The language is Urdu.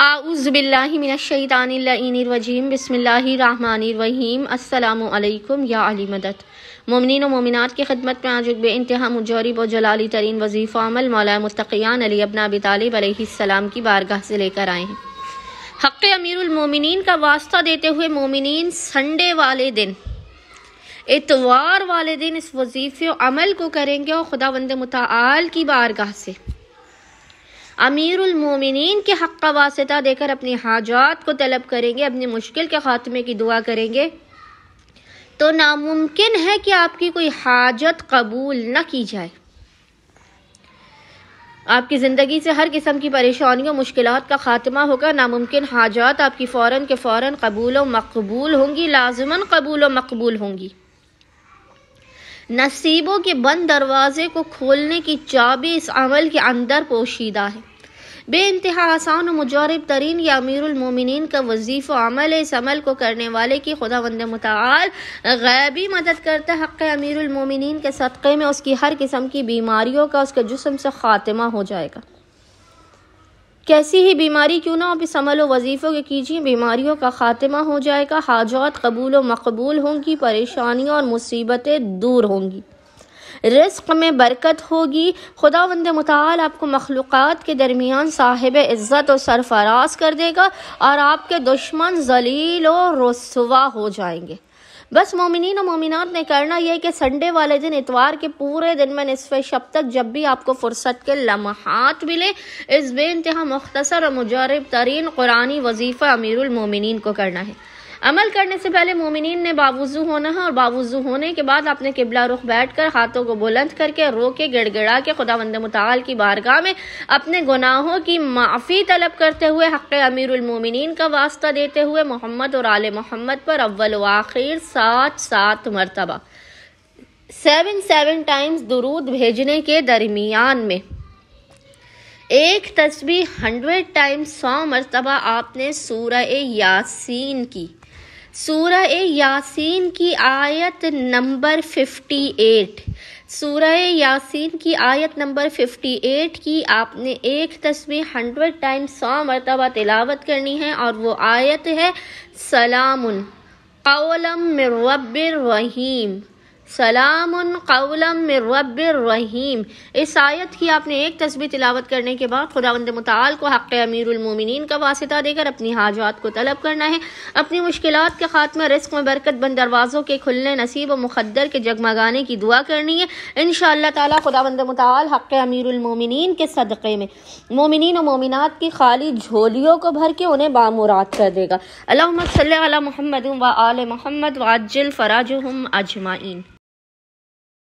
اعوذ باللہ من الشیطان اللعین الرجیم بسم اللہ الرحمن الرحیم السلام علیکم یا علی مدد۔ مومنین و مومنات کی خدمت میں آج بے انتہا مجرب و جلالی ترین وظیفہ عمل مولا متقیان علی ابن ابی طالب علیہ السلام کی بارگاہ سے لے کر آئے ہیں۔ حق امیر المومنین کا واسطہ دیتے ہوئے مومنین سنڈے والے دن، اتوار والے دن اس وظیفے و عمل کو کریں گے اور خداوند متعال کی بارگاہ سے امیر المومنین کے حق کا واسطہ دے کر اپنی حاجات کو طلب کریں گے، اپنی مشکل کے خاتمے کی دعا کریں گے، تو ناممکن ہے کہ آپ کی کوئی حاجت قبول نہ کی جائے۔ آپ کی زندگی سے ہر قسم کی پریشانیوں مشکلات کا خاتمہ ہوگا، ناممکن حاجات آپ کی فوراً کے فوراً قبول و مقبول ہوں گی، لازماً قبول و مقبول ہوں گی۔ نصیبوں کے بند دروازے کو کھولنے کی چابی اس عمل کے اندر پوشیدہ ہے۔ بے انتہا آسان و مجرب ترین یہ امیر المومنین کا وظیفہ عمل ہے۔ اس عمل کو کرنے والے کی خداوند متعال غیبی مدد کرتا ہے۔ حق امیر المومنین کے صدقے میں اس کی ہر قسم کی بیماریوں کا اس کے جسم سے خاتمہ ہو جائے گا۔ کیسی ہی بیماری کیوں نہ آپ اس عمل و وظیفوں کے کیجیے، بیماریوں کا خاتمہ ہو جائے گا، حاجات قبول و مقبول ہوں گی، پریشانیاں اور مصیبتیں دور ہوں گی، رزق میں برکت ہوگی۔ خداوند متعال آپ کو مخلوقات کے درمیان صاحب عزت و سرفراز کر دے گا اور آپ کے دشمن ذلیل و رسوا ہو جائیں گے۔ بس مومنین و مومنات نے کرنا یہ کہ سنڈے والے دن، اتوار کے پورے دن میں نصف شب تک جب بھی آپ کو فرصت کے لمحات ملے، اس بے انتہا مختصر اور مجرب ترین قرآنی وظیفہ امیر المومنین کو کرنا ہے۔ عمل کرنے سے پہلے مومنین نے باوضو ہونا ہے، اور باوضو ہونے کے بعد آپ نے قبلہ رخ بیٹھ کر ہاتھوں کو بلند کر کے رو کے گڑ گڑا کے خداوند متعال کی بارگاہ میں اپنے گناہوں کی معافی طلب کرتے ہوئے، حق امیر المومنین کا واسطہ دیتے ہوئے محمد اور آل محمد پر اول و آخر 7 مرتبہ 7 ٹائمز درود بھیجنے کے درمیان میں ایک تسبیح 100 ٹائمز 100 مرتبہ آپ نے سورہ یاسین کی آیت نمبر 58 سورہ یاسین کی آیت نمبر 58 کی آپ نے ایک تسبیح 100 ٹائمز 100 مرتبہ تلاوت کرنی ہے، اور وہ آیت ہے سلام قولا من رب الرحیم، سلام قولا من رب الرحیم۔ اس آیت کی آپ نے ایک تسبیح تلاوت کرنے کے بعد خداوند متعال کو حق امیر المومنین کا واسطہ دے کر اپنی حاجات کو طلب کرنا ہے، اپنی مشکلات کے خاتمہ، رزق میں برکت، بند دروازوں کے کھلنے، نصیب و مقدر کے جگمگانے کی دعا کرنی ہے۔ انشاءاللہ تعالی خداوند متعال حق امیر المومنین کے صدقے میں مومنین و مومنات کی خالی جھولیوں کو بھر کے انہیں بامراد کر دے گا۔ اللہم صلی علی محمد و آل محمد وعجل فرجہم اجمعین۔